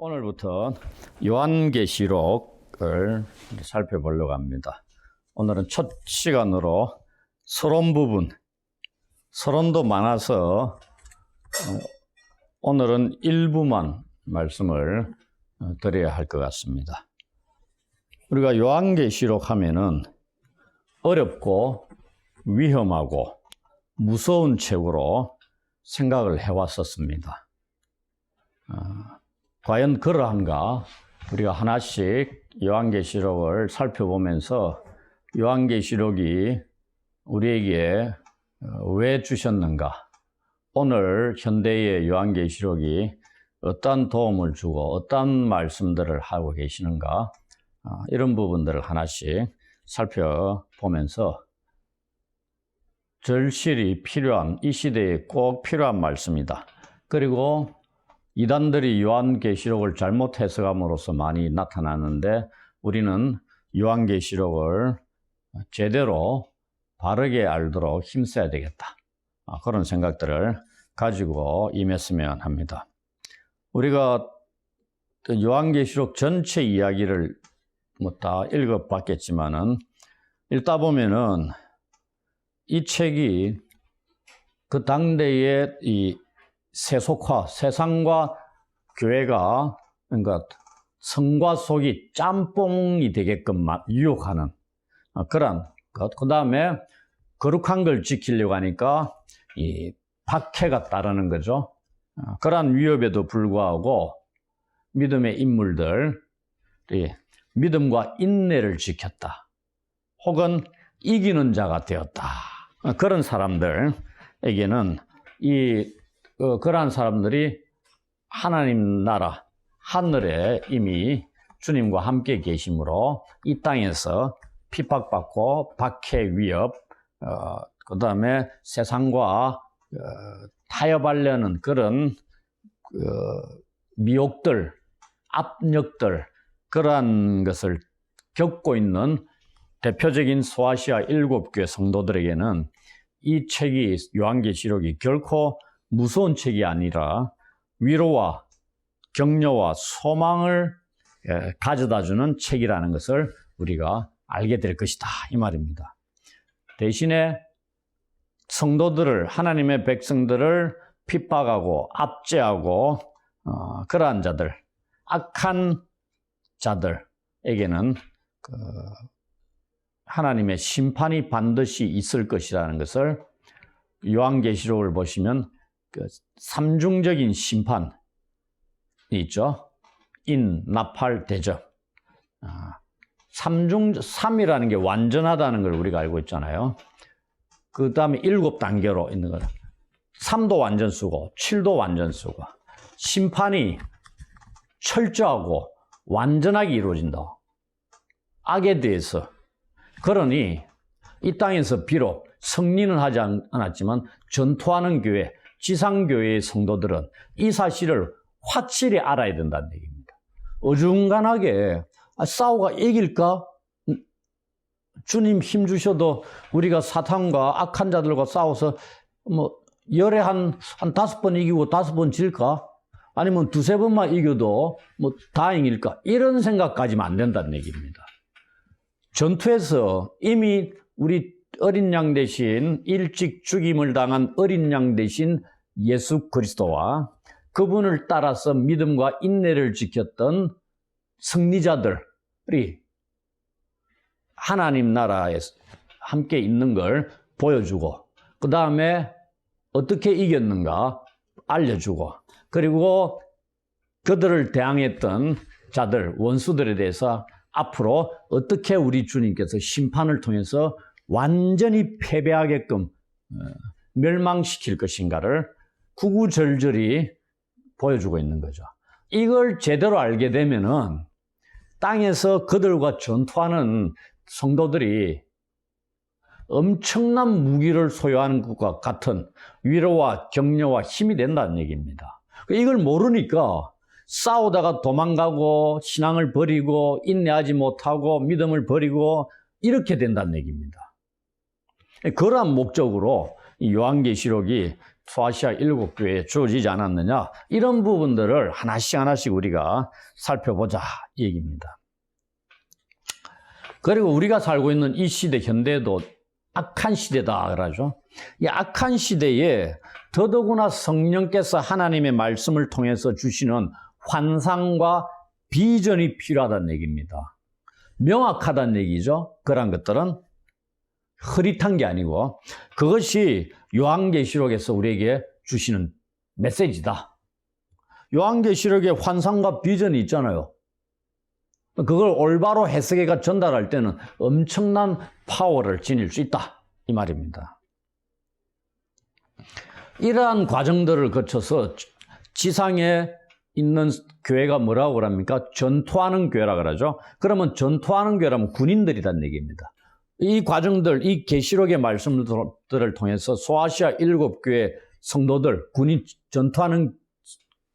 오늘부터 요한계시록을 살펴보려고 합니다. 오늘은 첫 시간으로 서론 부분, 서론도 많아서 오늘은 일부만 말씀을 드려야 할 것 같습니다. 우리가 요한계시록 하면은 어렵고 위험하고 무서운 책으로 생각을 해왔었습니다. 과연 그러한가? 우리가 하나씩 요한계시록을 살펴보면서 요한계시록이 우리에게 왜 주셨는가? 오늘 현대의 요한계시록이 어떤 도움을 주고 어떤 말씀들을 하고 계시는가? 이런 부분들을 하나씩 살펴보면서 절실히 필요한, 이 시대에 꼭 필요한 말씀이다. 그리고 이단들이 요한계시록을 잘못 해석함으로써 많이 나타나는데 우리는 요한계시록을 제대로 바르게 알도록 힘써야 되겠다. 그런 생각들을 가지고 임했으면 합니다. 우리가 요한계시록 전체 이야기를 다 읽어봤겠지만은 읽다 보면은 이 책이 그 당대의 이 세속화, 세상과 교회가 그러니까 성과 속이 짬뽕이 되게끔 유혹하는 그런 것. 그 다음에 거룩한 걸 지키려고 하니까 이 박해가 따르는 거죠. 그러한 위협에도 불구하고 믿음의 인물들, 믿음과 인내를 지켰다. 혹은 이기는 자가 되었다. 그런 사람들에게는 그러한 사람들이 하나님 나라, 하늘에 이미 주님과 함께 계심으로 이 땅에서 핍박받고 박해 위협, 그 다음에 세상과 타협하려는 그런 미혹들, 압력들, 그러한 것을 겪고 있는 대표적인 소아시아 7교회 성도들에게는 이 책이, 요한계시록이 결코 무서운 책이 아니라 위로와 격려와 소망을 가져다주는 책이라는 것을 우리가 알게 될 것이다, 이 말입니다. 대신에 성도들을, 하나님의 백성들을 핍박하고 압제하고 그러한 자들, 악한 자들에게는 하나님의 심판이 반드시 있을 것이라는 것을 요한계시록을 보시면 삼중적인 심판이 있죠. 인, 나팔, 대접. 삼이라는 게 완전하다는 걸 우리가 알고 있잖아요. 그 다음에 7단계로 있는 거는 3도 완전수고 7도 완전수고 심판이 철저하고 완전하게 이루어진다. 악에 대해서. 그러니 이 땅에서 비록 승리는 하지 않았지만 전투하는 교회, 지상교회의 성도들은 이 사실을 확실히 알아야 된다는 얘기입니다. 어중간하게 싸우가 이길까? 주님 힘 주셔도 우리가 사탄과 악한 자들과 싸워서 열에 한 5번 이기고 5번 질까? 아니면 2-3번만 이겨도 다행일까? 이런 생각 가지면 안 된다는 얘기입니다. 전투에서 이미 우리 어린 양 대신 일찍 죽임을 당한 어린 양 대신 예수 그리스도와 그분을 따라서 믿음과 인내를 지켰던 승리자들이 하나님 나라에 함께 있는 걸 보여주고 그 다음에 어떻게 이겼는가 알려주고 그리고 그들을 대항했던 자들, 원수들에 대해서 앞으로 어떻게 우리 주님께서 심판을 통해서 완전히 패배하게끔 멸망시킬 것인가를 구구절절히 보여주고 있는 거죠. 이걸 제대로 알게 되면은 땅에서 그들과 전투하는 성도들이 엄청난 무기를 소유하는 것과 같은 위로와 격려와 힘이 된다는 얘기입니다. 이걸 모르니까 싸우다가 도망가고 신앙을 버리고 인내하지 못하고 믿음을 버리고 이렇게 된다는 얘기입니다. 그러한 목적으로 요한계시록이 소아시아 7교회에 주어지지 않았느냐, 이런 부분들을 하나씩 우리가 살펴보자 이 얘기입니다. 그리고 우리가 살고 있는 이 시대, 현대도 악한 시대다 그러죠. 이 악한 시대에 더더구나 성령께서 하나님의 말씀을 통해서 주시는 환상과 비전이 필요하다는 얘기입니다. 명확하다는 얘기죠. 그런 것들은 흐릿한 게 아니고 그것이 요한계시록에서 우리에게 주시는 메시지다. 요한계시록에 환상과 비전이 있잖아요. 그걸 올바로 해석해가 전달할 때는 엄청난 파워를 지닐 수 있다 이 말입니다. 이러한 과정들을 거쳐서 지상에 있는 교회가 뭐라고 그럽니까? 전투하는 교회라 그러죠. 그러면 전투하는 교회라면 군인들이란 얘기입니다. 이 과정들, 이 계시록의 말씀들을 통해서 소아시아 7교회 성도들, 전투하는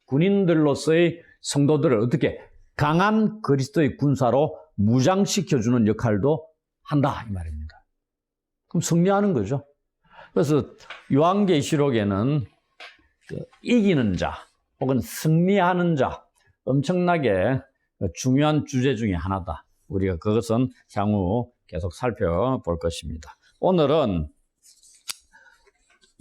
군인들로서의 성도들을 어떻게 강한 그리스도의 군사로 무장시켜주는 역할도 한다 이 말입니다. 그럼 승리하는 거죠. 그래서 요한계시록에는 이기는 자 혹은 승리하는 자, 엄청나게 중요한 주제 중에 하나다. 우리가 그것은 향후 계속 살펴볼 것입니다. 오늘은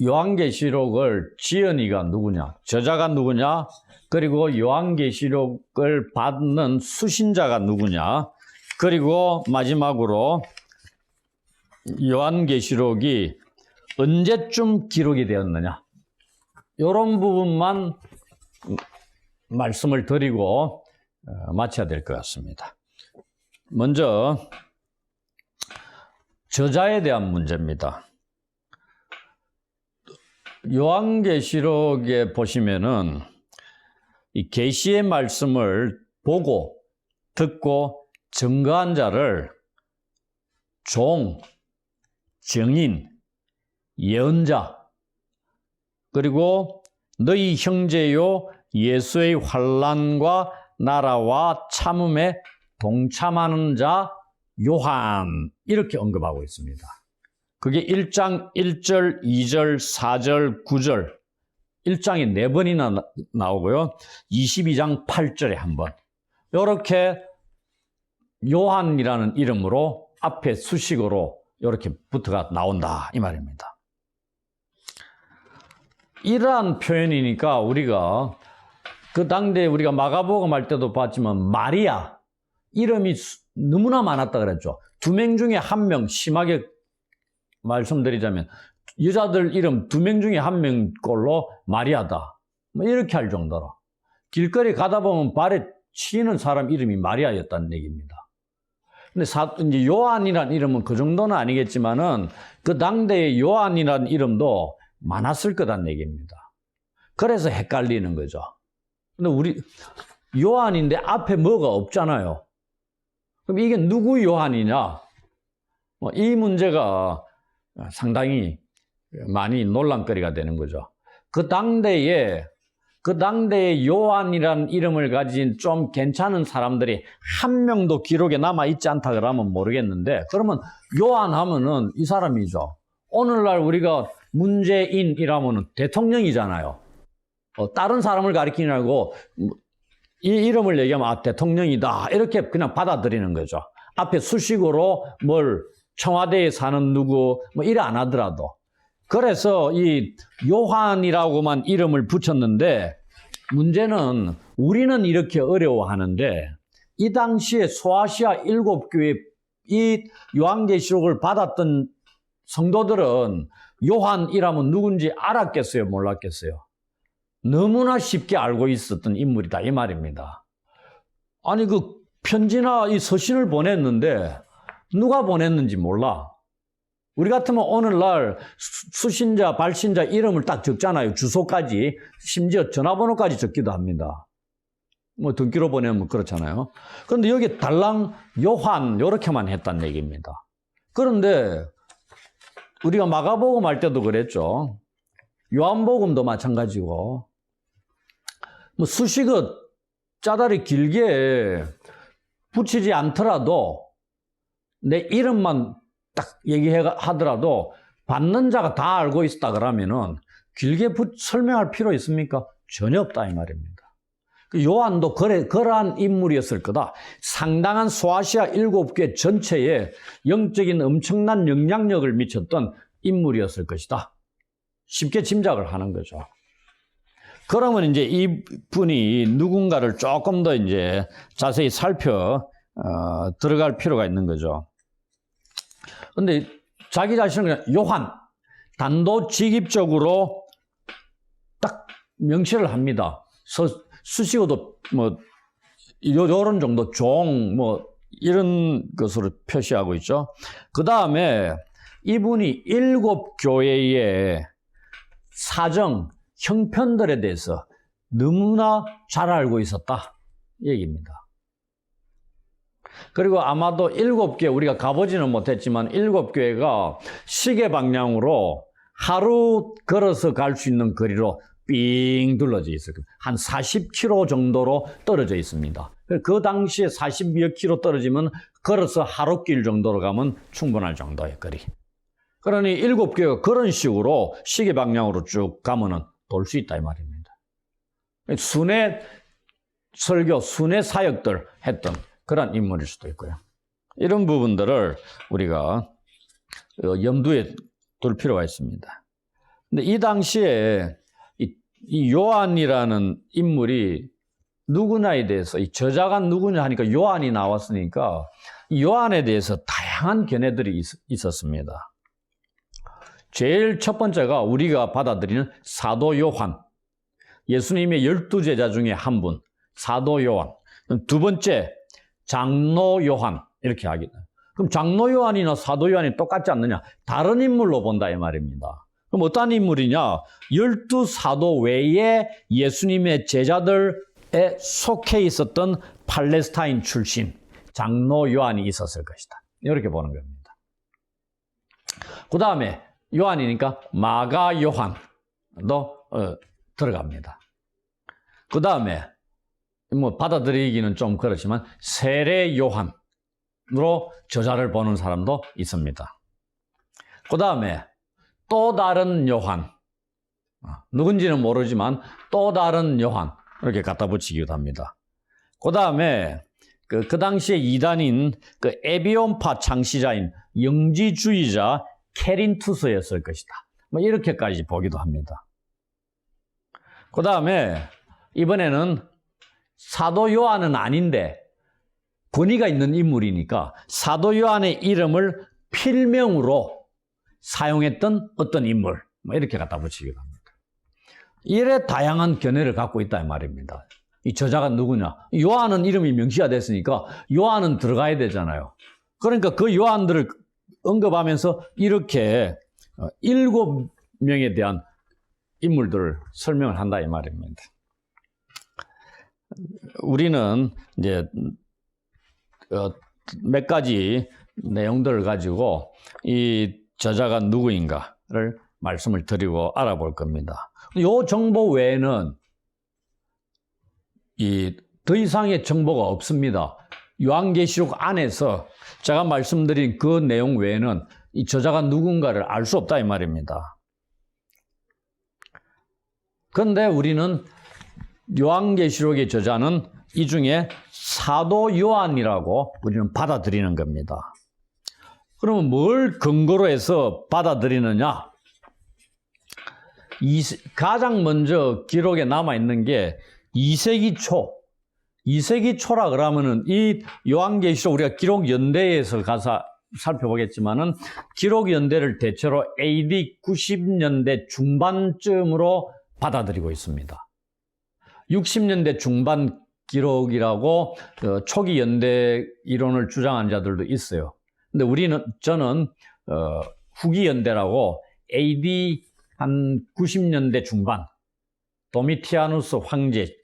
요한계시록을 지은 이가 누구냐, 저자가 누구냐, 그리고 요한계시록을 받는 수신자가 누구냐, 그리고 마지막으로 요한계시록이 언제쯤 기록이 되었느냐, 이런 부분만 말씀을 드리고 마쳐야 될 것 같습니다. 먼저 저자에 대한 문제입니다. 요한계시록에 보시면은 이 계시의 말씀을 보고 듣고 증거한 자를 종, 증인, 예언자, 그리고 너희 형제요 예수의 환난과 나라와 참음에 동참하는 자 요한, 이렇게 언급하고 있습니다. 그게 1장 1절, 2절, 4절, 9절 1장에 4번이나 나오고요. 22장 8절에 한 번. 이렇게 요한이라는 이름으로 앞에 수식어로 이렇게 붙어가 나온다 이 말입니다. 이러한 표현이니까 우리가 그 당대에 우리가 마가복음 할 때도 봤지만 마리아 이름이 너무나 많았다 그랬죠. 2명 중에 1명, 심하게 말씀드리자면 여자들 이름 2명 중에 1명 꼴로 마리아다, 뭐 이렇게 할 정도로 길거리 가다 보면 발에 치이는 사람 이름이 마리아였다는 얘기입니다. 근데 이제 요한이라는 이름은 그 정도는 아니겠지만은 그 당대의 요한이라는 이름도 많았을 거다는 얘기입니다. 그래서 헷갈리는 거죠. 근데 우리 요한인데 앞에 뭐가 없잖아요. 그럼 이게 누구 요한이냐? 이 문제가 상당히 많이 논란거리가 되는 거죠. 그 당대에 요한이라는 이름을 가진 좀 괜찮은 사람들이 한 명도 기록에 남아있지 않다 그러면 모르겠는데, 그러면 요한 하면은 이 사람이죠. 오늘날 우리가 문재인이라면 대통령이잖아요. 다른 사람을 가리키냐고 이 이름을 얘기하면 대통령이다 이렇게 그냥 받아들이는 거죠. 앞에 수식어로 뭘 청와대에 사는 누구 뭐 이래 안 하더라도. 그래서 이 요한이라고만 이름을 붙였는데, 문제는 우리는 이렇게 어려워하는데 이 당시에 소아시아 7교회 이 요한계시록을 받았던 성도들은 요한이라면 누군지 알았겠어요, 몰랐겠어요? 너무나 쉽게 알고 있었던 인물이다 이 말입니다. 아니 그 편지나 이 서신을 보냈는데 누가 보냈는지 몰라. 우리 같으면 오늘날 수신자, 발신자 이름을 딱 적잖아요. 주소까지, 심지어 전화번호까지 적기도 합니다. 뭐 등기로 보내면 그렇잖아요. 그런데 여기 달랑 요한 이렇게만 했다는 얘기입니다. 그런데 우리가 마가복음 할 때도 그랬죠. 요한복음도 마찬가지고, 뭐 수식어 짜다리 길게 붙이지 않더라도 내 이름만 딱 얘기하더라도 받는 자가 다 알고 있었다 그러면은 길게 설명할 필요 있습니까? 전혀 없다 이 말입니다. 요한도 그러한 인물이었을 거다. 상당한 소아시아 7개 전체에 영적인 엄청난 영향력을 미쳤던 인물이었을 것이다. 쉽게 짐작을 하는 거죠. 그러면 이제 이분이 누군가를 조금 더 이제 자세히 들어갈 필요가 있는 거죠. 근데 자기 자신을 그냥 요한, 단도직입적으로 딱 명시를 합니다. 수식어도 요런 정도 종 이런 것으로 표시하고 있죠. 그 다음에 이분이 7교회의 사정, 형편들에 대해서 너무나 잘 알고 있었다 얘기입니다. 그리고 아마도 7개 우리가 가보지는 못했지만 7교회가 시계 방향으로 하루 걸어서 갈 수 있는 거리로 삥 둘러져 있어요. 한 40km 정도로 떨어져 있습니다. 그 당시에 40여 킬로 떨어지면 걸어서 하루길 정도로 가면 충분할 정도의 거리. 그러니 7교회가 그런 식으로 시계 방향으로 쭉 가면은 돌 수 있다 이 말입니다. 순회 설교, 순회 사역들 했던 그런 인물일 수도 있고요. 이런 부분들을 우리가 염두에 둘 필요가 있습니다. 근데 이 당시에 이 요한이라는 인물이 누구냐에 대해서 이 저자가 누구냐 하니까 요한이 나왔으니까 이 요한에 대해서 다양한 견해들이 있었습니다. 제일 첫 번째가 우리가 받아들이는 사도 요한, 예수님의 12제자 중에 한 분, 사도 요한. 두 번째, 장로 요한, 이렇게 하겠다. 그럼 장로 요한이나 사도 요한이 똑같지 않느냐? 다른 인물로 본다 이 말입니다. 그럼 어떤 인물이냐? 12사도 외에 예수님의 제자들에 속해 있었던 팔레스타인 출신 장로 요한이 있었을 것이다. 이렇게 보는 겁니다. 그 다음에 요한이니까 마가 요한도 들어갑니다. 그 다음에 받아들이기는 좀 그렇지만 세례 요한으로 저자를 보는 사람도 있습니다. 그 다음에 또 다른 요한, 누군지는 모르지만 또 다른 요한 이렇게 갖다 붙이기도 합니다. 그 다음에 그 당시에 이단인 에비온파 창시자인 영지주의자 케린투스였을 것이다. 이렇게까지 보기도 합니다. 그 다음에 이번에는 사도 요한은 아닌데 권위가 있는 인물이니까 사도 요한의 이름을 필명으로 사용했던 어떤 인물 이렇게 갖다 붙이기도 합니다. 이래 다양한 견해를 갖고 있다 이 말입니다. 이 저자가 누구냐? 요한은 이름이 명시가 됐으니까 요한은 들어가야 되잖아요. 그러니까 그 요한들을 언급하면서 이렇게 7명에 대한 인물들을 설명을 한다 이 말입니다. 우리는 이제 몇 가지 내용들을 가지고 이 저자가 누구인가를 말씀을 드리고 알아볼 겁니다. 이 정보 외에는 더 이상의 정보가 없습니다. 요한계시록 안에서 제가 말씀드린 그 내용 외에는 이 저자가 누군가를 알 수 없다 이 말입니다. 그런데 우리는 요한계시록의 저자는 이 중에 사도 요한이라고 우리는 받아들이는 겁니다. 그러면 뭘 근거로 해서 받아들이느냐? 가장 먼저 기록에 남아있는 게 2세기 초라 그러면은 이 요한계시록 우리가 기록 연대에서 가서 살펴보겠지만은 기록 연대를 대체로 AD 90년대 중반쯤으로 받아들이고 있습니다. 60년대 중반 기록이라고 초기 연대 이론을 주장한 자들도 있어요. 근데 저는 후기 연대라고 AD 한 90년대 중반 도미티아누스 황제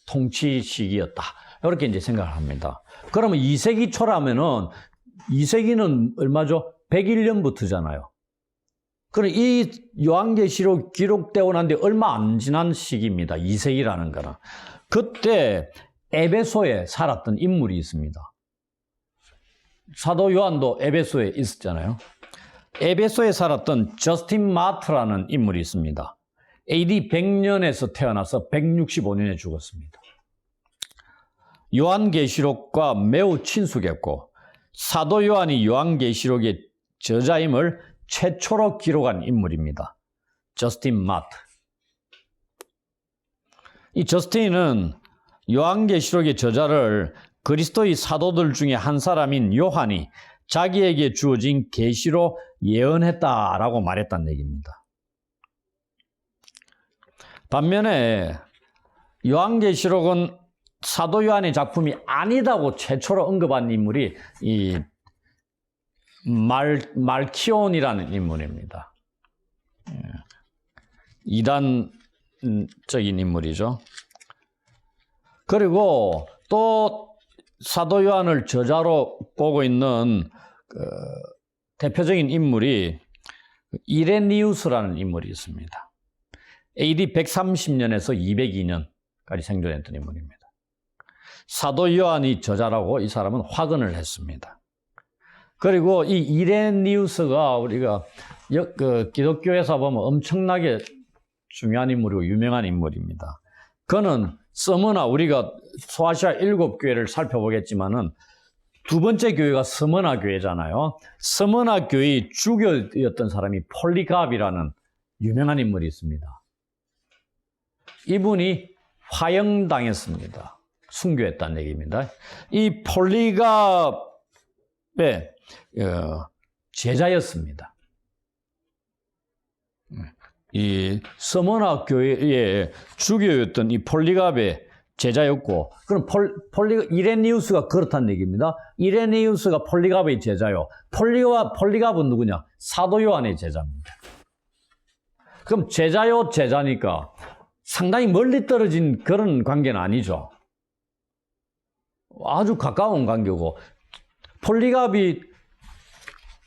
통치 시기였다. 이렇게 이제 생각을 합니다. 그러면 2세기 초라면은 2세기는 얼마죠? 101년부터잖아요. 그럼 이 요한계시록 기록되고 난 뒤 얼마 안 지난 시기입니다. 2세기라는 거는. 그때 에베소에 살았던 인물이 있습니다. 사도 요한도 에베소에 있었잖아요. 에베소에 살았던 저스틴 마트라는 인물이 있습니다. AD 100년에서 태어나서 165년에 죽었습니다. 요한계시록과 매우 친숙했고 사도 요한이 요한계시록의 저자임을 최초로 기록한 인물입니다. 저스틴 마트. 이 저스틴은 요한계시록의 저자를 그리스도의 사도들 중에 한 사람인 요한이 자기에게 주어진 계시로 예언했다라고 말했다는 얘기입니다. 반면에 요한계시록은 사도 요한의 작품이 아니다고 최초로 언급한 인물이 이 말키온이라는 인물입니다. 이단적인 인물이죠. 그리고 또 사도 요한을 저자로 보고 있는 대표적인 인물이 이레니우스라는 인물이 있습니다. AD 130년에서 202년까지 생존했던 인물입니다. 사도 요한이 저자라고 이 사람은 확언을 했습니다. 그리고 이 이레니우스가 우리가 기독교에서 보면 엄청나게 중요한 인물이고 유명한 인물입니다. 그는 스무나 우리가 소아시아 7교회를 살펴보겠지만은 두 번째 교회가 스무나 교회잖아요. 스무나 교회의 주교였던 사람이 폴리갑이라는 유명한 인물이 있습니다. 이분이 화형당했습니다. 순교했다는 얘기입니다. 이 폴리갑의 제자였습니다. 이 스무나 교회의 주교였던 이 폴리갑의 제자였고, 그럼 이레니우스가 그렇다는 얘기입니다. 이레니우스가 폴리갑의 제자요. 폴리갑은 누구냐? 사도 요한의 제자입니다. 그럼 제자요, 제자니까 상당히 멀리 떨어진 그런 관계는 아니죠. 아주 가까운 관계고, 폴리갑이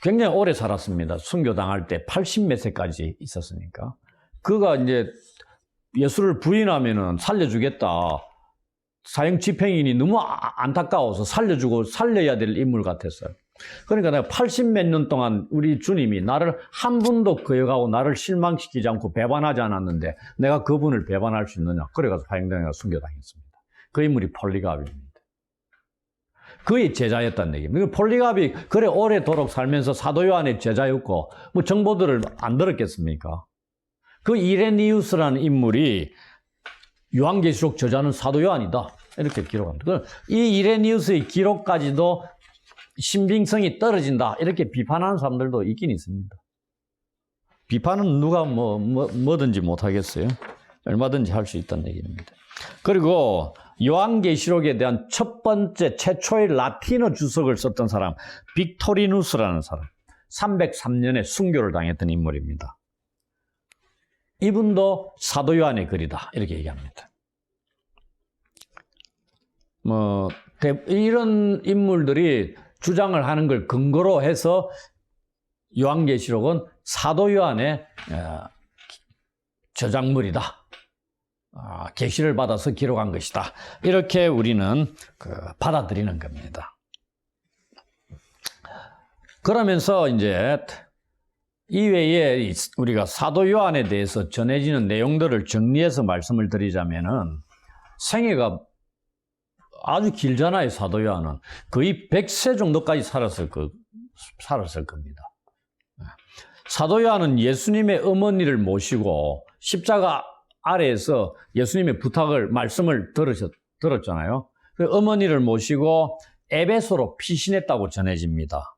굉장히 오래 살았습니다. 순교당할 때 80몇 세까지 있었으니까. 그가 이제 예수를 부인하면은 살려주겠다. 사형 집행인이 너무 안타까워서 살려야 될 인물 같았어요. 그러니까 내가 80몇 년 동안 우리 주님이 나를 한 번도 거역하고 나를 실망시키지 않고 배반하지 않았는데 내가 그분을 배반할 수 있느냐. 그래가지고 화형당해서 순교당했습니다. 그 인물이 폴리갑입니다. 그의 제자였다는 얘기입니다. 폴리갑이 그래 오래도록 살면서 사도 요한의 제자였고 뭐 정보들을 안 들었겠습니까? 그 이레니우스라는 인물이 요한계시록 저자는 사도 요한이다. 이렇게 기록합니다. 이 이레니우스의 기록까지도 신빙성이 떨어진다. 이렇게 비판하는 사람들도 있긴 있습니다. 비판은 누가 뭐든지 못하겠어요. 얼마든지 할 수 있다는 얘기입니다. 그리고 요한계시록에 대한 첫 번째 최초의 라틴어 주석을 썼던 사람 빅토리누스라는 사람 303년에 순교를 당했던 인물입니다. 이분도 사도 요한의 글이다 이렇게 얘기합니다. 이런 인물들이 주장을 하는 걸 근거로 해서 요한계시록은 사도 요한의 저작물이다. 계시를 받아서 기록한 것이다. 이렇게 우리는 받아들이는 겁니다. 그러면서 이제 이외에 우리가 사도 요한에 대해서 전해지는 내용들을 정리해서 말씀을 드리자면은 생애가 아주 길잖아요. 사도 요한은 거의 100세 정도까지 살았을 겁니다. 사도 요한은 예수님의 어머니를 모시고 십자가 아래에서 예수님의 말씀을 들었잖아요. 어머니를 모시고 에베소로 피신했다고 전해집니다.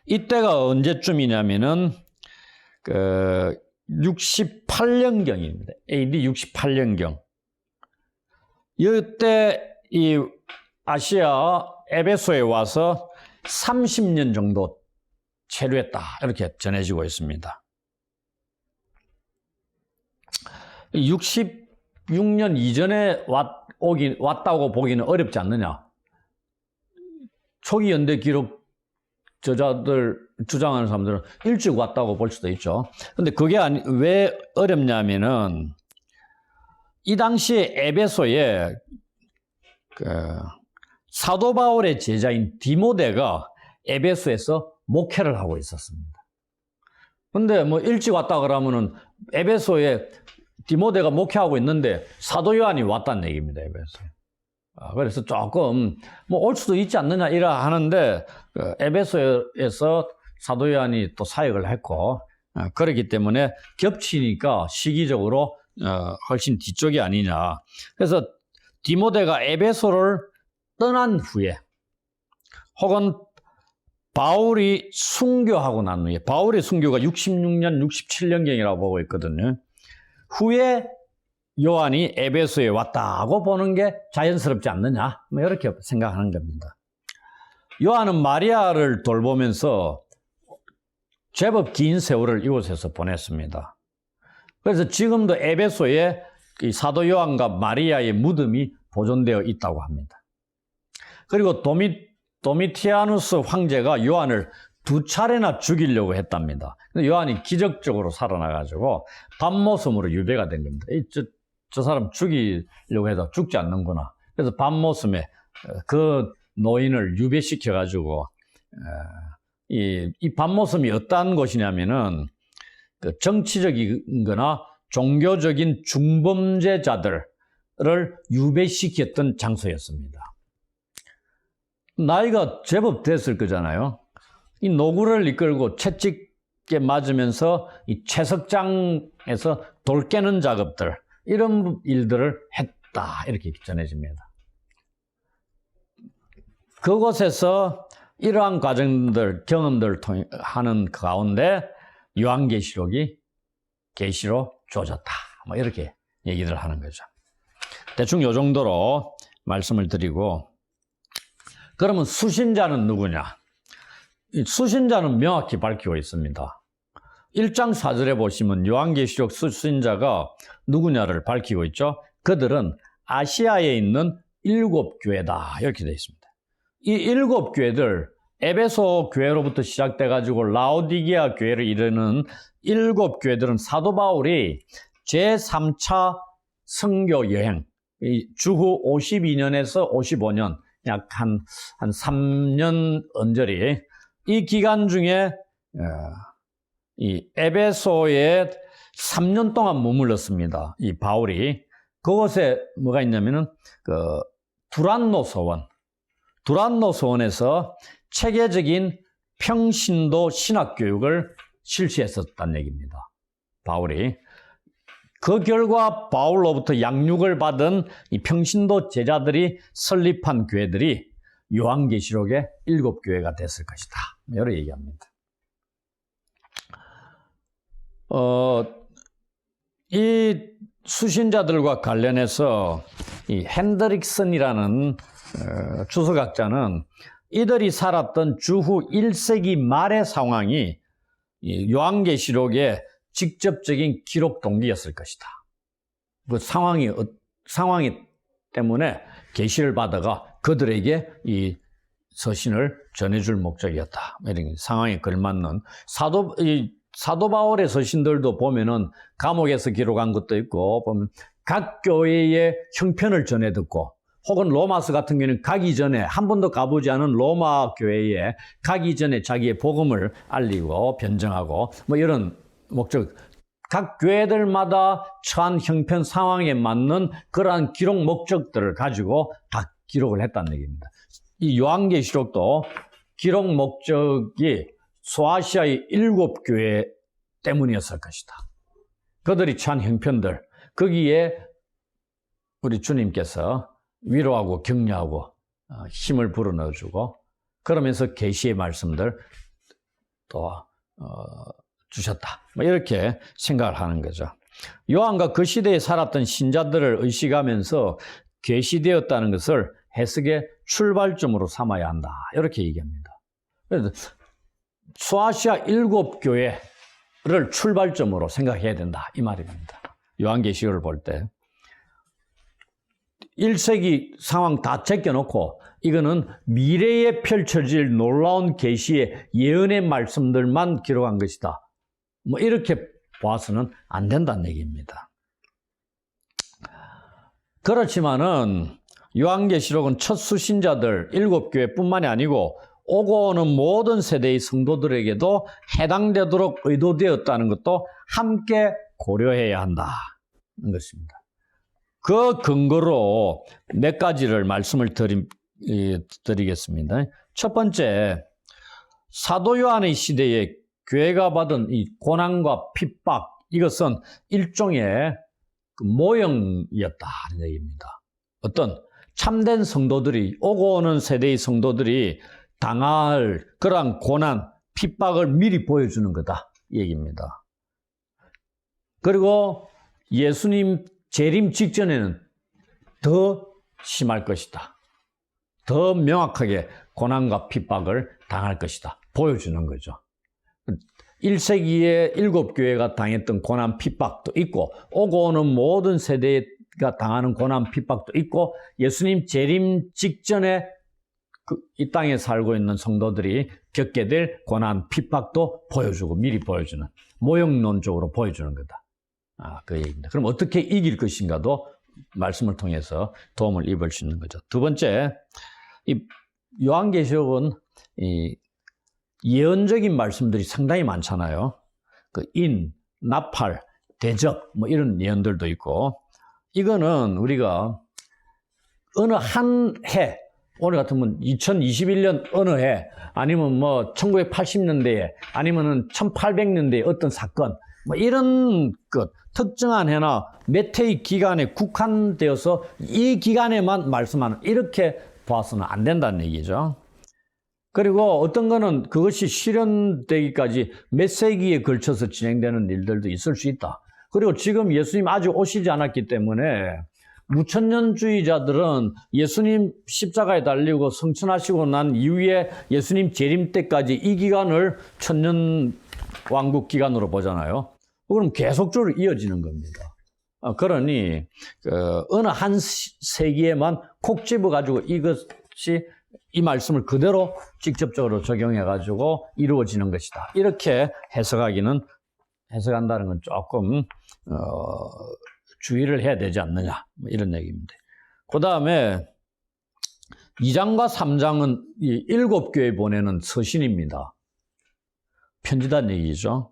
이때가 언제쯤이냐면은 68년경입니다. AD 68년경. 이때 이 아시아 에베소에 와서 30년 정도 체류했다. 이렇게 전해지고 있습니다. 66년 이전에 왔다고 보기는 어렵지 않느냐. 초기 연대 기록 저자들 주장하는 사람들은 일찍 왔다고 볼 수도 있죠. 근데 그게 왜 어렵냐면은 이 당시에 에베소에 사도 바울의 제자인 디모데가 에베소에서 목회를 하고 있었습니다. 근데 일찍 왔다 그러면은 에베소에 디모데가 목회하고 있는데 사도 요한이 왔다는 얘기입니다. 에베소에. 그래서 조금 뭐 올 수도 있지 않느냐 이라 하는데 에베소에서 사도 요한이 또 사역을 했고 그렇기 때문에 겹치니까 시기적으로 훨씬 뒤쪽이 아니냐. 그래서 디모데가 에베소를 떠난 후에 혹은 바울이 순교하고 난 후에, 바울의 순교가 66년, 67년경이라고 보고 있거든요. 후에 요한이 에베소에 왔다고 보는 게 자연스럽지 않느냐, 뭐 이렇게 생각하는 겁니다. 요한은 마리아를 돌보면서 제법 긴 세월을 이곳에서 보냈습니다. 그래서 지금도 에베소에 이 사도 요한과 마리아의 무덤이 보존되어 있다고 합니다. 그리고 도미티아누스 황제가 요한을 2차례나 죽이려고 했답니다. 근데 요한이 기적적으로 살아나가지고 밤모섬으로 유배가 된 겁니다. 저 사람 죽이려고 해도 죽지 않는구나. 그래서 밤모섬에 그 노인을 유배시켜가지고 이 밤모섬이 어떠한 곳이냐면은 그 정치적인 거나 종교적인 중범죄자들을 유배시켰던 장소였습니다. 나이가 제법 됐을 거잖아요. 이 노구를 이끌고 채찍에 맞으면서 이 채석장에서 돌 깨는 작업들, 이런 일들을 했다, 이렇게 전해집니다. 그곳에서 이러한 과정들, 경험들을 하는 가운데 요한계시록이 계시로 주어졌다, 뭐 이렇게 얘기를 하는 거죠. 대충 요 정도로 말씀을 드리고, 그러면 수신자는 누구냐? 이 수신자는 명확히 밝히고 있습니다. 1장 4절에 보시면 요한계시록 수신자가 누구냐를 밝히고 있죠. 그들은 아시아에 있는 7교회다, 이렇게 되어 있습니다. 이 7교회들, 에베소 교회로부터 시작돼가지고 라오디게아 교회를 이르는 7교회들은 사도 바울이 제3차 선교 여행, 주후 52년에서 55년, 약 한 3년 언저리, 이 기간 중에 이 에베소에 3년 동안 머물렀습니다. 이 바울이. 그곳에 뭐가 있냐면은 그 두란노 소원에서 체계적인 평신도 신학 교육을 실시했었다는 얘기입니다. 바울이. 그 결과 바울로부터 양육을 받은 이 평신도 제자들이 설립한 교회들이 요한계시록의 7교회가 됐을 것이다, 여러 얘기합니다. 이 수신자들과 관련해서 이 핸드릭슨이라는 주석학자는 이들이 살았던 주후 1세기 말의 상황이 요한계시록의 직접적인 기록 동기였을 것이다. 그 상황이 때문에 계시를 받아가 그들에게 이 서신을 전해줄 목적이었다, 이런 상황에 걸맞는 사도 바울의 서신들도 보면은 감옥에서 기록한 것도 있고, 보면 각 교회의 형편을 전해 듣고, 혹은 로마서 같은 경우는 가기 전에, 한 번도 가보지 않은 로마 교회에 가기 전에 자기의 복음을 알리고 변정하고, 뭐 이런 목적, 각 교회들마다 처한 형편 상황에 맞는 그러한 기록 목적들을 가지고 다 기록을 했다는 얘기입니다. 이 요한계시록도 기록 목적이 소아시아의 7교회 때문이었을 것이다. 그들이 처한 형편들, 거기에 우리 주님께서 위로하고 격려하고 힘을 불어넣어주고, 그러면서 계시의 말씀들 또 주셨다, 이렇게 생각을 하는 거죠. 요한과 그 시대에 살았던 신자들을 의식하면서 계시되었다는 것을 해석의 출발점으로 삼아야 한다, 이렇게 얘기합니다. 그래서 소아시아 7교회를 출발점으로 생각해야 된다, 이 말입니다. 요한계시록을 볼 때 1세기 상황 다 제껴놓고 이거는 미래에 펼쳐질 놀라운 계시의 예언의 말씀들만 기록한 것이다, 뭐 이렇게 봐서는 안 된다는 얘기입니다. 그렇지만은 요한계시록은 첫 수신자들 7교회뿐만이 아니고 오고 오는 모든 세대의 성도들에게도 해당되도록 의도되었다는 것도 함께 고려해야 한다는 것입니다. 그 근거로 몇 가지를 말씀을 드리겠습니다. 첫 번째, 사도 요한의 시대에 교회가 받은 이 고난과 핍박, 이것은 일종의 모형이었다는 얘기입니다. 어떤 참된 성도들이, 오고 오는 세대의 성도들이 당할 그러한 고난, 핍박을 미리 보여주는 거다, 이 얘기입니다. 그리고 예수님 재림 직전에는 더 심할 것이다. 더 명확하게 고난과 핍박을 당할 것이다. 보여주는 거죠. 1세기에 7교회가 당했던 고난 핍박도 있고, 오고 오는 모든 세대가 당하는 고난 핍박도 있고, 예수님 재림 직전에 이 땅에 살고 있는 성도들이 겪게 될 고난 핍박도 보여주고, 미리 보여주는, 모형론적으로 보여주는 거다. 그 얘기입니다. 그럼 어떻게 이길 것인가도 말씀을 통해서 도움을 입을 수 있는 거죠. 두 번째, 이 요한계시록은 이 예언적인 말씀들이 상당히 많잖아요. 그 인, 나팔, 대접, 뭐 이런 예언들도 있고, 이거는 우리가 어느 한 해, 오늘 같으면 2021년 어느 해, 아니면 뭐 1980년대에, 아니면은 1800년대에 어떤 사건, 뭐 이런 것, 특정한 해나 몇 해의 기간에 국한되어서 이 기간에만 말씀하는, 이렇게 봐서는 안 된다는 얘기죠. 그리고 어떤 거는 그것이 실현되기까지 몇 세기에 걸쳐서 진행되는 일들도 있을 수 있다. 그리고 지금 예수님 아직 오시지 않았기 때문에 무천년주의자들은 예수님 십자가에 달리고 성천하시고 난 이후에 예수님 재림 때까지 이 기간을 천년 왕국 기간으로 보잖아요. 그럼 계속적으로 이어지는 겁니다. 그러니 어느 한 세기에만 콕 집어가지고 이것이 이 말씀을 그대로 직접적으로 적용해가지고 이루어지는 것이다. 이렇게 해석한다는 건 조금 주의를 해야 되지 않느냐, 뭐 이런 얘기입니다. 그 다음에 2장과 3장은 이 7교회 보내는 서신입니다. 편지단 얘기죠.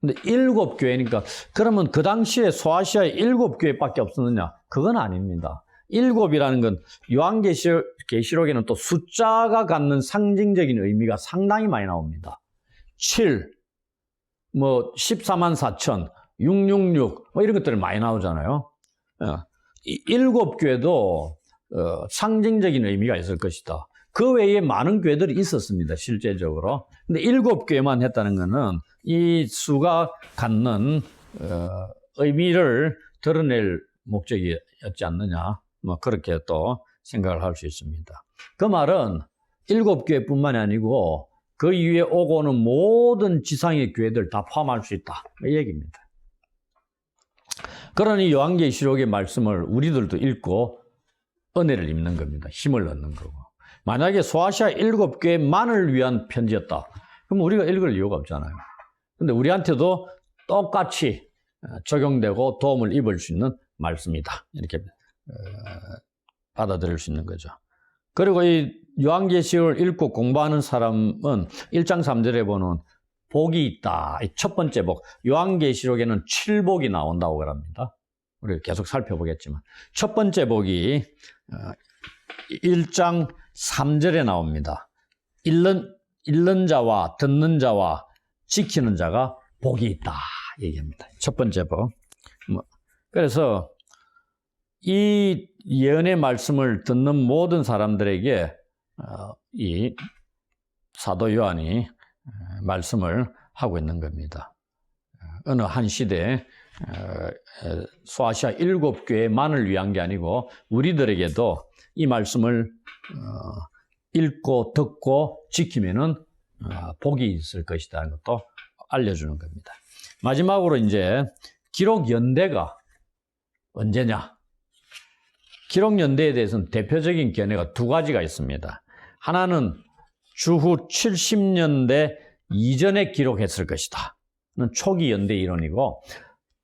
근데 7교회니까 그러면 그 당시에 소아시아에 7교회밖에 없었느냐? 그건 아닙니다. 7이라는 건 요한계시록에는 또 숫자가 갖는 상징적인 의미가 상당히 많이 나옵니다. 7, 뭐 14만 4천, 666, 뭐 이런 것들이 많이 나오잖아요. 7교회도 상징적인 의미가 있을 것이다. 그 외에 많은 교회들이 있었습니다, 실제적으로. 근데 7교회만 했다는 것은 이 수가 갖는 의미를 드러낼 목적이었지 않느냐, 뭐 그렇게 또 생각을 할 수 있습니다. 그 말은 7교회뿐만이 아니고 그 이후에 오고 오는 모든 지상의 교회들 다 포함할 수 있다, 이 얘기입니다. 그러니 요한계시록의 말씀을 우리들도 읽고 은혜를 입는 겁니다. 힘을 얻는 거고. 만약에 소아시아 7교회만을 위한 편지였다, 그럼 우리가 읽을 이유가 없잖아요. 근데 우리한테도 똑같이 적용되고 도움을 입을 수 있는 말씀이다, 이렇게 받아들일 수 있는 거죠. 그리고 이 요한계시록을 읽고 공부하는 사람은 1장 3절에 보는 복이 있다. 첫 번째 복. 요한계시록에는 7복이 나온다고 그럽니다. 우리가 계속 살펴보겠지만. 첫 번째 복이 1장 3절에 나옵니다. 읽는 자와 듣는 자와 지키는 자가 복이 있다, 얘기합니다. 첫 번째 복. 그래서 이 예언의 말씀을 듣는 모든 사람들에게 이 사도 요한이 말씀을 하고 있는 겁니다. 어느 한 시대에 소아시아 7교회만을 위한 게 아니고 우리들에게도 이 말씀을 읽고 듣고 지키면은 복이 있을 것이라는 것도 알려주는 겁니다. 마지막으로 이제 기록 연대가 언제냐? 기록 연대에 대해서는 대표적인 견해가 두 가지가 있습니다. 하나는 주후 70년대 이전에 기록했을 것이다, 초기 연대 이론이고,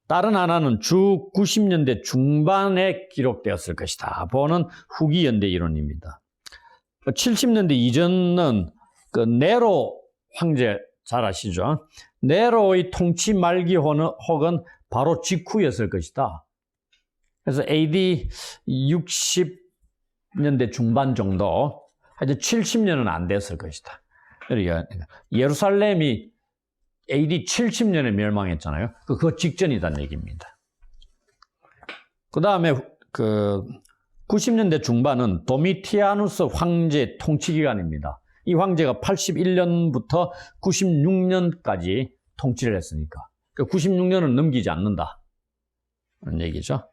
다른 하나는 주 90년대 중반에 기록되었을 것이다 보는 후기 연대 이론입니다. 70년대 이전은 그 네로 황제 잘 아시죠? 네로의 통치 말기 혹은 바로 직후였을 것이다. 그래서 AD 60년대 중반 정도, 하여튼 70년은 안 됐을 것이다. 그러니까 예루살렘이 AD 70년에 멸망했잖아요. 그 직전이란 얘기입니다. 그 다음에 90년대 중반은 도미티아누스 황제 통치 기간입니다. 이 황제가 81년부터 96년까지 통치를 했으니까 96년은 넘기지 않는다. 그런 얘기죠.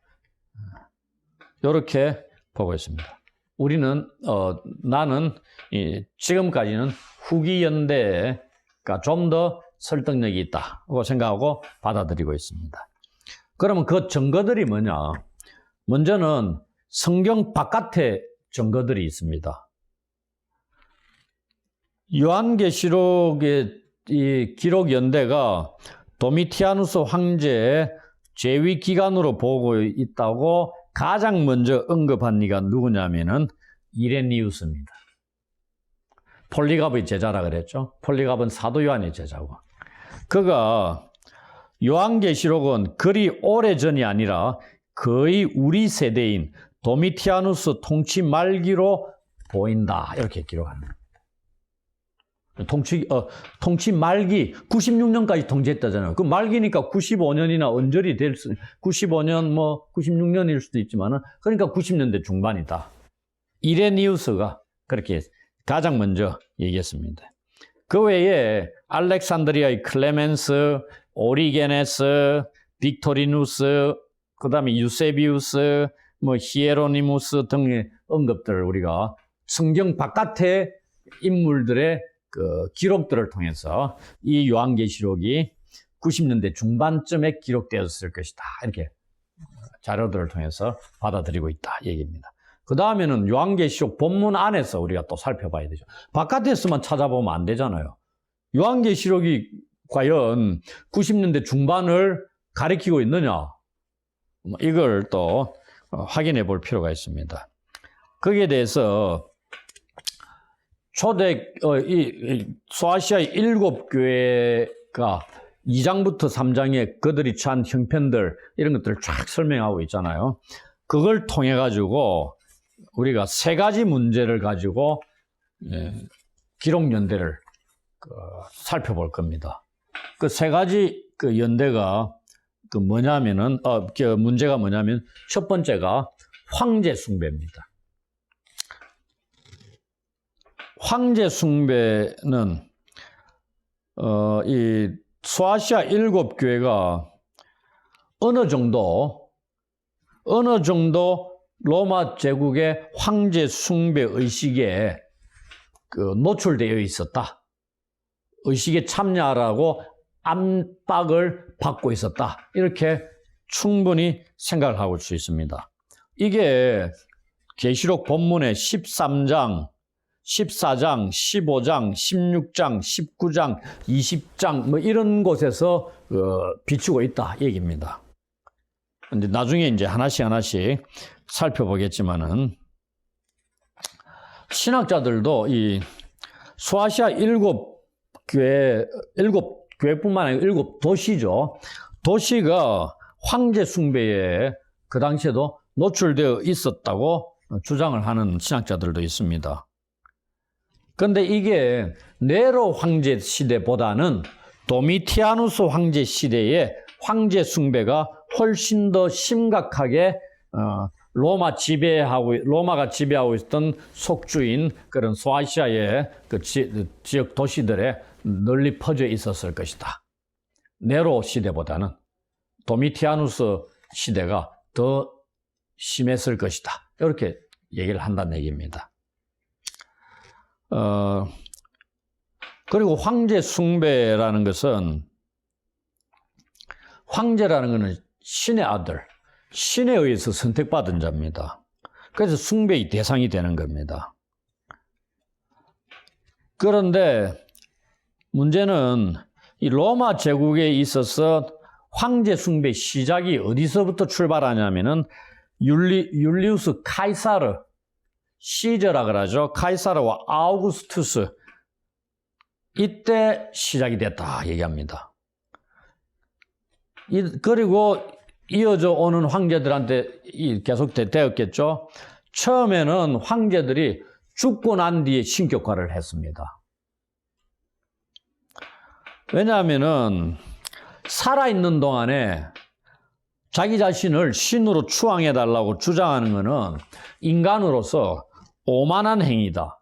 이렇게 보고 있습니다. 나는 지금까지는 후기 연대가 좀 더 설득력이 있다고 생각하고 받아들이고 있습니다. 그러면 그 증거들이 뭐냐? 먼저는 성경 바깥에 증거들이 있습니다. 요한계시록의 이 기록 연대가 도미티아누스 황제의 재위 기간으로 보고 있다고 가장 먼저 언급한 이가 누구냐면은 이레니우스입니다. 폴리갑의 제자라 그랬죠. 폴리갑은 사도 요한의 제자고. 그가 요한계시록은 그리 오래전이 아니라 거의 우리 세대인 도미티아누스 통치 말기로 보인다. 이렇게 기록합니다. 통치 말기 96년까지 통치했다잖아요. 그 말기니까 95년이나 언저리 95년 96년일 수도 있지만은 그러니까 90년대 중반이다. 이레니우스가 그렇게 가장 먼저 얘기했습니다. 그 외에 알렉산드리아의 클레멘스, 오리게네스, 빅토리누스, 그다음에 유세비우스, 히에로니무스 등의 언급들을 우리가 성경 바깥의 인물들의 그 기록들을 통해서 이 요한계시록이 90년대 중반쯤에 기록되었을 것이다. 이렇게 자료들을 통해서 받아들이고 있다 얘기입니다. 그 다음에는 요한계시록 본문 안에서 우리가 또 살펴봐야 되죠. 바깥에서만 찾아보면 안 되잖아요. 요한계시록이 과연 90년대 중반을 가리키고 있느냐? 이걸 또 확인해 볼 필요가 있습니다. 거기에 대해서 소아시아의 7교회가 2장부터 3장에 그들이 처한 형편들 이런 것들을 쫙 설명하고 있잖아요. 그걸 통해 가지고 우리가 3가지 문제를 가지고 기록 연대를 살펴볼 겁니다. 그 3가지 그 연대가 뭐냐면은 문제가 뭐냐면 첫 번째가 황제 숭배입니다. 황제 숭배는 이 소아시아 7교회가 어느 정도 로마 제국의 황제 숭배 의식에 노출되어 있었다. 의식에 참여하라고 압박을 받고 있었다. 이렇게 충분히 생각을 하고 올 수 있습니다. 이게 계시록 본문의 13장, 14장, 15장, 16장, 19장, 20장 이런 곳에서 비추고 있다 얘기입니다. 근데 나중에 이제 하나씩 살펴보겠지만은 신학자들도 이 소아시아 7교회뿐만 아니라 7도시죠. 도시가 황제 숭배에 그 당시에도 노출되어 있었다고 주장을 하는 신학자들도 있습니다. 그런데 이게 네로 황제 시대보다는 도미티아누스 황제 시대의 황제 숭배가 훨씬 더 심각하게 로마가 지배하고 있었던 속주인 그런 소아시아의 그 지역 도시들에 널리 퍼져 있었을 것이다. 네로 시대보다는 도미티아누스 시대가 더 심했을 것이다. 이렇게 얘기를 한다는 얘기입니다. 그리고 황제 숭배라는 것은 황제라는 것은 신의 아들, 신에 의해서 선택받은 자입니다. 그래서 숭배의 대상이 되는 겁니다. 그런데 문제는 이 로마 제국에 있어서 황제 숭배 시작이 어디서부터 출발하냐면은 율리우스 카이사르, 시저라 그러죠. 카이사르와 아우구스투스 이때 시작이 됐다 얘기합니다. 그리고 이어져 오는 황제들한테 계속 되었겠죠. 처음에는 황제들이 죽고 난 뒤에 신격화를 했습니다. 왜냐하면은 살아있는 동안에 자기 자신을 신으로 추앙해달라고 주장하는 것은 인간으로서 오만한 행위다.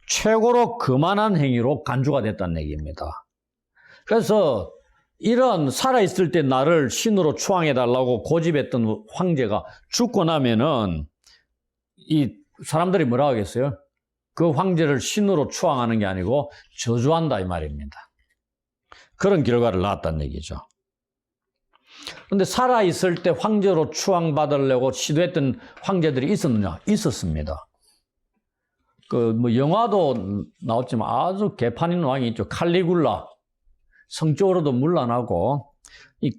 최고로 거만한 행위로 간주가 됐다는 얘기입니다. 그래서 이런 살아있을 때 나를 신으로 추앙해달라고 고집했던 황제가 죽고 나면은 이 사람들이 뭐라 하겠어요? 그 황제를 신으로 추앙하는 게 아니고 저주한다 이 말입니다. 그런 결과를 낳았다는 얘기죠. 그런데 살아있을 때 황제로 추앙받으려고 시도했던 황제들이 있었느냐? 있었습니다. 영화도 나왔지만 아주 개판인 왕이 있죠. 칼리굴라. 성적으로도 문란하고, 이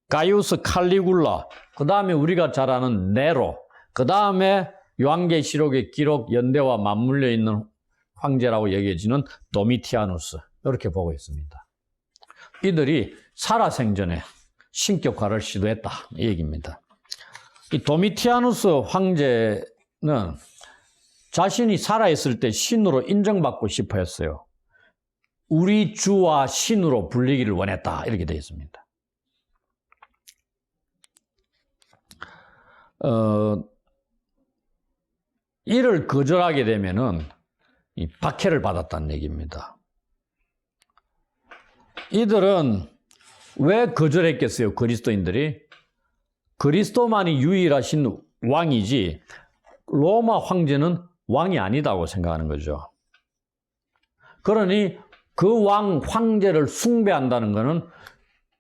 가이우스 칼리굴라, 그 다음에 우리가 잘 아는 네로, 그 다음에 요한계시록의 기록 연대와 맞물려 있는 황제라고 여겨지는 도미티아누스, 이렇게 보고 있습니다. 이들이 살아생전에 신격화를 시도했다 이 얘기입니다. 이 도미티아누스 황제는 자신이 살아있을 때 신으로 인정받고 싶어 했어요. 우리 주와 신으로 불리기를 원했다 이렇게 되어 있습니다. 이를 거절하게 되면은 이 박해를 받았다는 얘기입니다. 이들은 왜 거절했겠어요? 그리스도인들이 그리스도만이 유일하신 왕이지 로마 황제는 왕이 아니다고 생각하는 거죠. 그러니 그 왕 황제를 숭배한다는 것은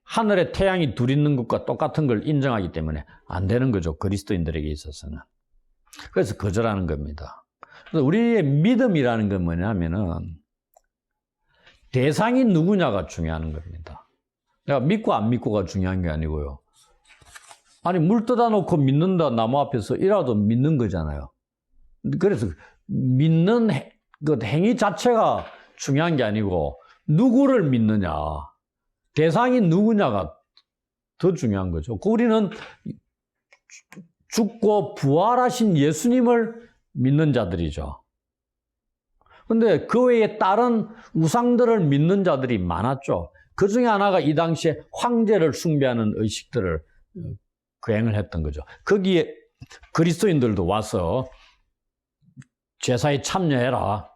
하늘에 태양이 둘 있는 것과 똑같은 걸 인정하기 때문에 안 되는 거죠. 그리스도인들에게 있어서는. 그래서 거절하는 겁니다. 그래서 우리의 믿음이라는 건 뭐냐면은 대상이 누구냐가 중요한 겁니다. 내가 믿고 안 믿고가 중요한 게 아니고요. 아니 물 떠다 놓고 믿는다 나무 앞에서 이라도 믿는 거잖아요. 그래서 믿는 그 행위 자체가 중요한 게 아니고 누구를 믿느냐, 대상이 누구냐가 더 중요한 거죠. 우리는 죽고 부활하신 예수님을 믿는 자들이죠. 그런데 그 외에 다른 우상들을 믿는 자들이 많았죠. 그 중에 하나가 이 당시에 황제를 숭배하는 의식들을 거행을 했던 거죠. 거기에 그리스도인들도 와서 제사에 참여해라.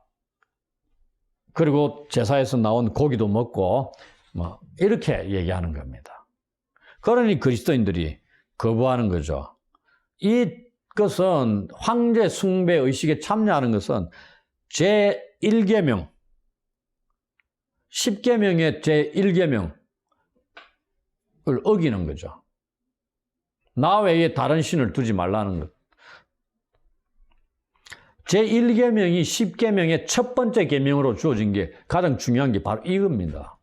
그리고 제사에서 나온 고기도 먹고 이렇게 얘기하는 겁니다. 그러니 그리스도인들이 거부하는 거죠. 이것은 황제 숭배 의식에 참여하는 것은 제1계명, 10계명의 제1계명을 어기는 거죠. 나 외에 다른 신을 두지 말라는 것. 제1계명이 10계명의 첫 번째 계명으로 주어진 게 가장 중요한 게 바로 이겁니다.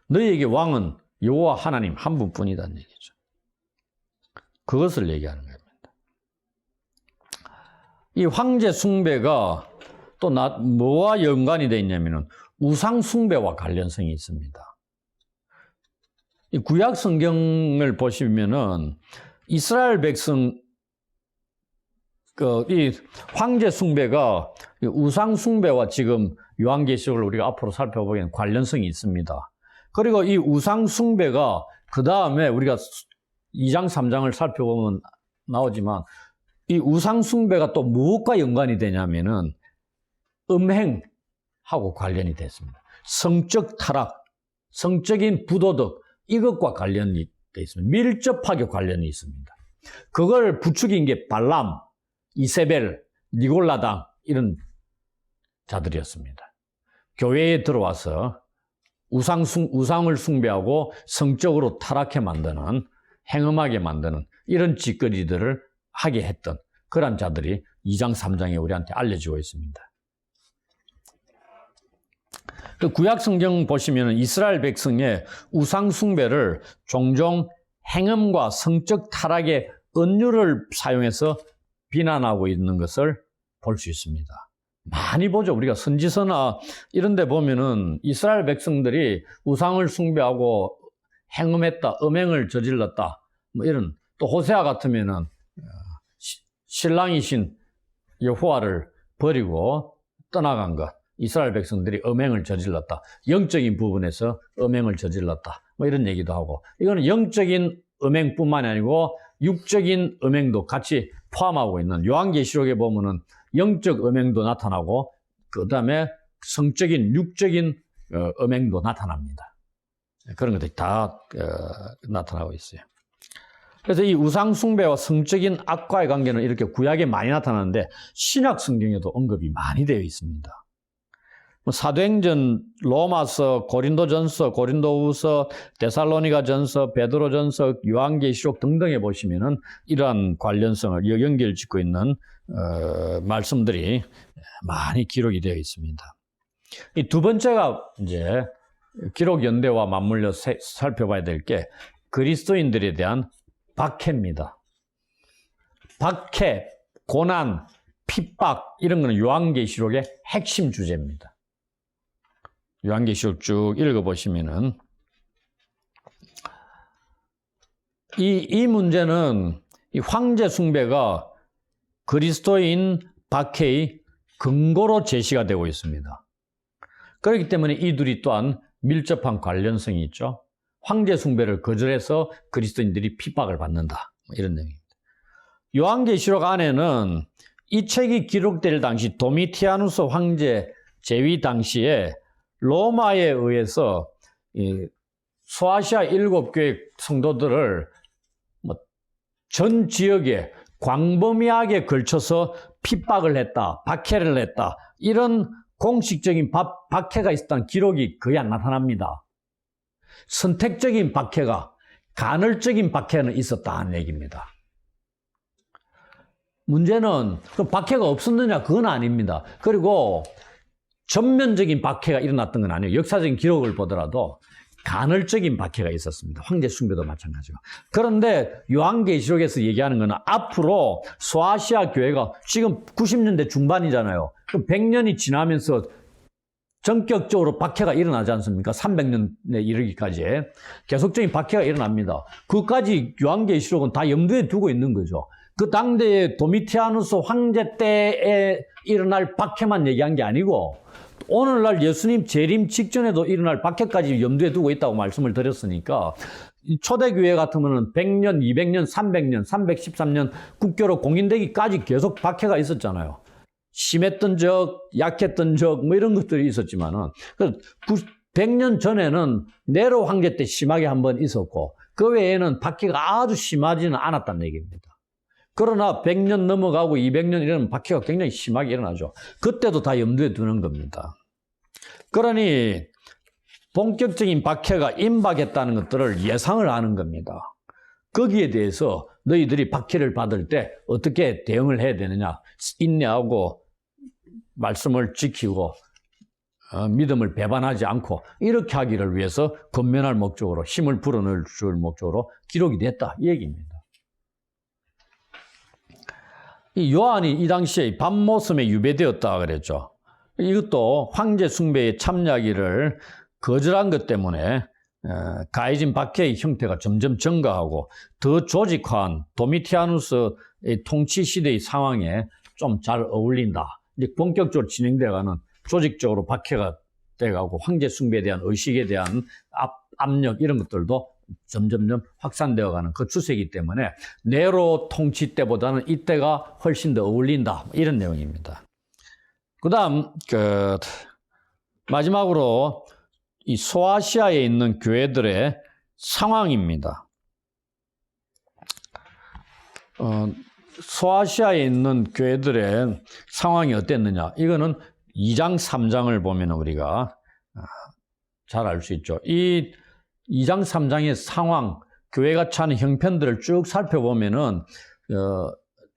너희에게 왕은 여호와 하나님 한 분뿐이라는 얘기죠. 그것을 얘기하는 겁니다. 이 황제 숭배가 또 뭐와 연관이 되어 있냐면은 우상 숭배와 관련성이 있습니다. 이 구약 성경을 보시면은 이스라엘 백성 이 황제 숭배가 우상 숭배와 지금 요한계시록을 우리가 앞으로 살펴보기에는 관련성이 있습니다. 그리고 이 우상 숭배가 그 다음에 우리가 2장, 3장을 살펴보면 나오지만 이 우상 숭배가 또 무엇과 연관이 되냐면은 음행하고 관련이 됐습니다. 성적 타락, 성적인 부도덕 이것과 관련이 되어 있습니다. 밀접하게 관련이 있습니다. 그걸 부추긴 게 발람, 이세벨, 니골라당 이런 자들이었습니다. 교회에 들어와서 우상을 숭배하고 성적으로 타락해 만드는, 행음하게 만드는 이런 짓거리들을 하게 했던 그런 자들이 2장, 3장에 우리한테 알려지고 있습니다. 그 구약 성경 보시면 이스라엘 백성의 우상 숭배를 종종 행음과 성적 타락의 은유를 사용해서 비난하고 있는 것을 볼 수 있습니다. 많이 보죠. 우리가 선지서나 이런 데 보면은 이스라엘 백성들이 우상을 숭배하고 행음했다, 음행을 저질렀다. 뭐 이런, 또 호세아 같으면은 신랑이신 여호와를 버리고 떠나간 것. 이스라엘 백성들이 음행을 저질렀다. 영적인 부분에서 음행을 저질렀다. 뭐 이런 얘기도 하고. 이거는 영적인 음행뿐만이 아니고 육적인 음행도 같이 포함하고 있는, 요한계시록에 보면은 영적 음행도 나타나고 그 다음에 성적인 육적인 음행도 나타납니다. 그런 것들이 다 나타나고 있어요. 그래서 이 우상 숭배와 성적인 악과의 관계는 이렇게 구약에 많이 나타나는데 신약 성경에도 언급이 많이 되어 있습니다. 사도행전, 로마서, 고린도전서, 고린도후서, 데살로니가전서, 베드로전서, 요한계시록 등등에 보시면은 이러한 관련성을 연결짓고 있는 말씀들이 많이 기록이 되어 있습니다. 이 두 번째가 이제 기록 연대와 맞물려 살펴봐야 될 게 그리스도인들에 대한 박해입니다. 박해, 고난, 핍박 이런 거는 요한계시록의 핵심 주제입니다. 요한계시록 쭉 읽어보시면은 이 문제는 이 황제 숭배가 그리스도인 박해의 근거로 제시가 되고 있습니다. 그렇기 때문에 이 둘이 또한 밀접한 관련성이 있죠. 황제 숭배를 거절해서 그리스도인들이 핍박을 받는다. 이런 내용입니다. 요한계시록 안에는 이 책이 기록될 당시 도미티아누스 황제 재위 당시에 로마에 의해서 소아시아 7교회 성도들을 전 지역에 광범위하게 걸쳐서 핍박을 했다, 박해를 했다, 이런 공식적인 박해가 있었다는 기록이 거의 안 나타납니다. 선택적인 박해가, 간헐적인 박해는 있었다는 얘기입니다. 문제는 그 박해가 없었느냐, 그건 아닙니다. 그리고 전면적인 박해가 일어났던 건 아니에요. 역사적인 기록을 보더라도 간헐적인 박해가 있었습니다. 황제 숭배도 마찬가지고. 그런데 요한계시록에서 얘기하는 것은 앞으로 소아시아 교회가 지금 90년대 중반이잖아요. 그럼 100년이 지나면서 전격적으로 박해가 일어나지 않습니까? 300년에 이르기까지 계속적인 박해가 일어납니다. 그까지 요한계시록은 다 염두에 두고 있는 거죠. 그 당대의 도미티아누스 황제 때에 일어날 박해만 얘기한 게 아니고 오늘날 예수님 재림 직전에도 일어날 박해까지 염두에 두고 있다고 말씀을 드렸으니까 초대교회 같으면 100년, 200년, 300년, 313년 국교로 공인되기까지 계속 박해가 있었잖아요. 심했던 적, 약했던 적, 뭐 이런 것들이 있었지만은 100년 전에는 네로 황제 때 심하게 한번 있었고 그 외에는 박해가 아주 심하지는 않았다는 얘기입니다. 그러나 100년 넘어가고 200년 이러면 박해가 굉장히 심하게 일어나죠. 그때도 다 염두에 두는 겁니다. 그러니 본격적인 박해가 임박했다는 것들을 예상을 하는 겁니다. 거기에 대해서 너희들이 박해를 받을 때 어떻게 대응을 해야 되느냐, 인내하고 말씀을 지키고 믿음을 배반하지 않고 이렇게 하기를 위해서 권면할 목적으로, 힘을 불어넣을 목적으로 기록이 됐다, 이 얘기입니다. 이 요한이 이 당시에 밤모섬에 유배되었다 그랬죠. 이것도 황제 숭배에 참여하기를 거절한 것 때문에 가해진 박해의 형태가 점점 증가하고 더 조직화한 도미티아누스의 통치 시대의 상황에 좀 잘 어울린다. 이제 본격적으로 진행되어가는 조직적으로 박해가 돼가고 황제 숭배에 대한 의식에 대한 압력 이런 것들도 점점점 확산되어가는 그 추세이기 때문에 네로 통치 때보다는 이때가 훨씬 더 어울린다, 이런 내용입니다. 그다음 마지막으로 이 소아시아에 있는 교회들의 상황입니다. 소아시아에 있는 교회들의 상황이 어땠느냐? 이거는 2장, 3장을 보면 우리가 잘 알 수 있죠. 이 2장, 3장의 상황, 교회가 처하는 형편들을 쭉 살펴보면은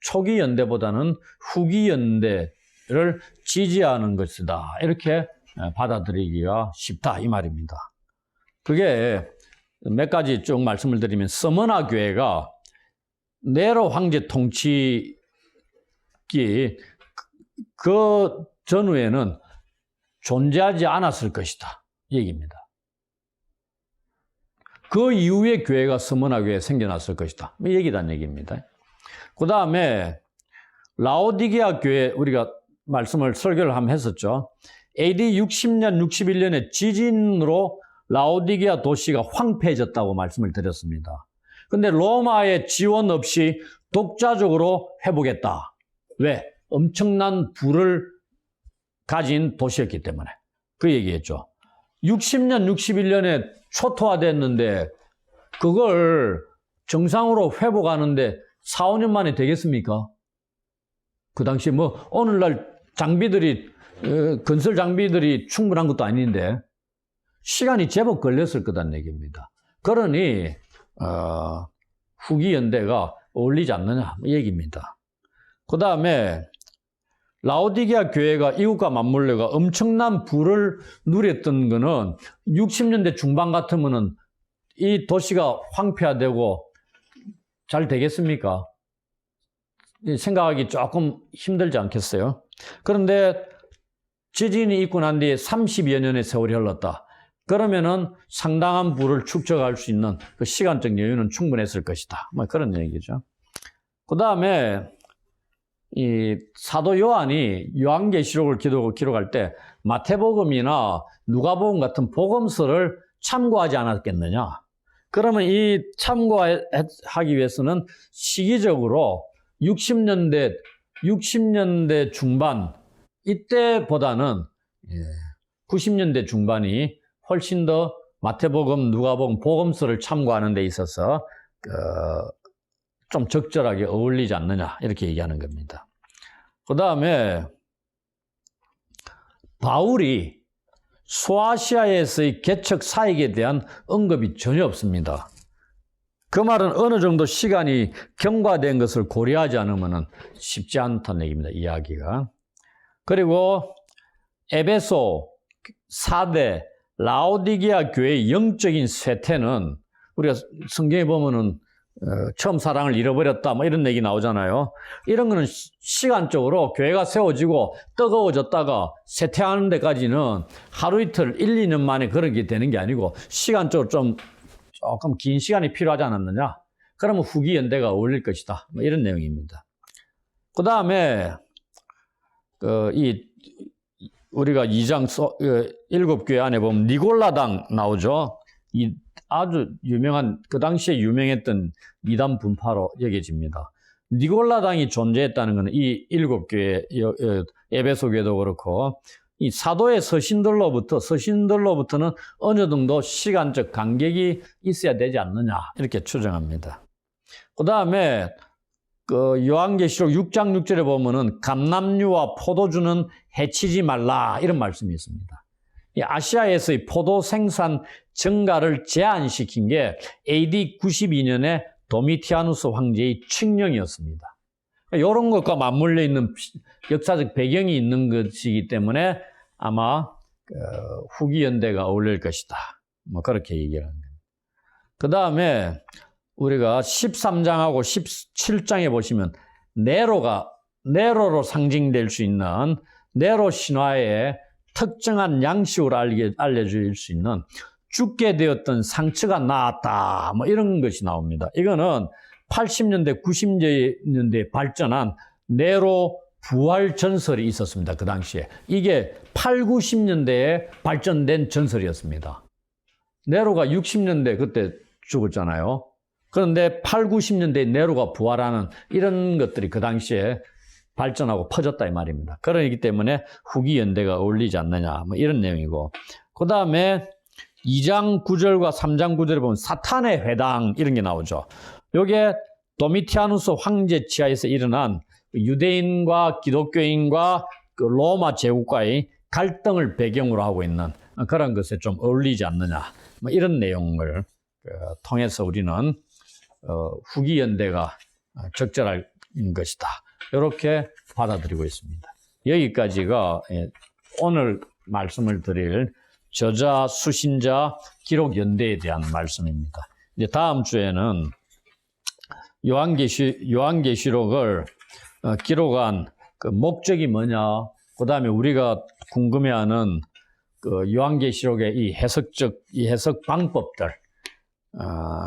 초기 연대보다는 후기 연대를 지지하는 것이다, 이렇게 받아들이기가 쉽다, 이 말입니다. 그게 몇 가지 쭉 말씀을 드리면, 스머나 교회가 네로 황제 통치기 그 전후에는 존재하지 않았을 것이다, 이 얘기입니다. 그 이후에 교회가 서머나 교회가 생겨났을 것이다. 이 얘기란 얘기입니다. 그 다음에 라오디게아 교회 우리가 설교를 한번 했었죠. AD 60년, 61년에 지진으로 라오디게아 도시가 황폐해졌다고 말씀을 드렸습니다. 근데 로마의 지원 없이 독자적으로 회복했다. 왜? 엄청난 부를 가진 도시였기 때문에. 그 얘기했죠. 60년, 61년에 초토화됐는데 그걸 정상으로 회복하는데 4, 5년 만에 되겠습니까? 그 당시 오늘날 장비들이 건설 장비들이 충분한 것도 아닌데 시간이 제법 걸렸을 거란 얘기입니다. 그러니 후기 연대가 어울리지 않느냐 얘기입니다. 그 다음에 라오디게아 교회가 이웃과 맞물려가 엄청난 부를 누렸던 거는 60년대 중반 같으면은 이 도시가 황폐화되고 잘 되겠습니까? 생각하기 조금 힘들지 않겠어요? 그런데 지진이 있고 난 뒤에 30여 년의 세월이 흘렀다. 그러면은 상당한 부를 축적할 수 있는 그 시간적 여유는 충분했을 것이다. 그런 얘기죠. 그 다음에 이 사도 요한이 요한계시록을 기록할 때 마태복음이나 누가복음 같은 복음서를 참고하지 않았겠느냐? 그러면 이 참고하기 위해서는 시기적으로 60년대 중반 이때보다는 90년대 중반이 훨씬 더 마태복음, 누가복음, 복음서를 참고하는 데 있어서 좀 적절하게 어울리지 않느냐 이렇게 얘기하는 겁니다. 그 다음에 바울이 소아시아에서의 개척 사역에 대한 언급이 전혀 없습니다. 그 말은 어느 정도 시간이 경과된 것을 고려하지 않으면 쉽지 않다는 얘기입니다. 이야기가. 그리고 에베소, 사대, 라오디게아 교회의 영적인 쇠퇴는 우리가 성경에 보면은 처음 사랑을 잃어버렸다 이런 얘기 나오잖아요. 이런 거는 시간적으로 교회가 세워지고 뜨거워졌다가 쇠퇴하는 데까지는 하루 이틀 1, 2년 만에 그렇게 되는 게 아니고 시간적으로 조금 긴 시간이 필요하지 않았느냐? 그러면 후기 연대가 어울릴 것이다. 이런 내용입니다. 그 다음에 우리가 2장 7교회 안에 보면 니골라당 나오죠. 이 아주 유명한 그 당시에 유명했던 이단 분파로 여겨집니다. 니골라당이 존재했다는 것은 이 7교회 에베소 교회도 그렇고 이 사도의 서신들로부터는 어느 정도 시간적 간격이 있어야 되지 않느냐 이렇게 추정합니다. 그 다음에 요한계시록 6장 6절에 보면은 감람류와 포도주는 해치지 말라 이런 말씀이 있습니다. 이 아시아에서의 포도 생산 증가를 제한시킨 게 AD 92년에 도미티아누스 황제의 칙령이었습니다. 이런 것과 맞물려 있는 역사적 배경이 있는 것이기 때문에 아마 후기 연대가 어울릴 것이다. 그렇게 얘기를 합니다. 그 다음에 우리가 13장하고 17장에 보시면 네로로 상징될 수 있는 네로 신화의 특정한 양식으로 알려질 수 있는 죽게 되었던 상처가 나았다. 이런 것이 나옵니다. 이거는 80년대, 90년대에 발전한 네로 부활 전설이 있었습니다. 그 당시에. 이게 8, 90년대에 발전된 전설이었습니다. 네로가 60년대 그때 죽었잖아요. 그런데 8, 90년대에 네로가 부활하는 이런 것들이 그 당시에 발전하고 퍼졌다 이 말입니다. 그러기 때문에 후기 연대가 어울리지 않느냐 이런 내용이고, 그 다음에 2장 9절과 3장 9절에 보면 사탄의 회당 이런 게 나오죠. 이게 도미티아누스 황제 치하에서 일어난 유대인과 기독교인과 로마 제국과의 갈등을 배경으로 하고 있는 그런 것에 좀 어울리지 않느냐 이런 내용을 통해서 우리는 후기 연대가 적절할 것이다. 이렇게 받아들이고 있습니다. 여기까지가 오늘 말씀을 드릴 저자, 수신자, 기록 연대에 대한 말씀입니다. 이제 다음 주에는 요한계시록을 기록한 그 목적이 뭐냐, 그 다음에 우리가 궁금해하는 그 요한계시록의 이 해석 방법들,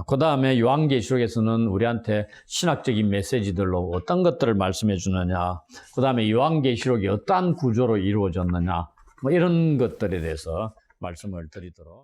그 다음에 요한계시록에서는 우리한테 신학적인 메시지들로 어떤 것들을 말씀해 주느냐, 그 다음에 요한계시록이 어떠한 구조로 이루어졌느냐, 뭐 이런 것들에 대해서 말씀을 드리도록.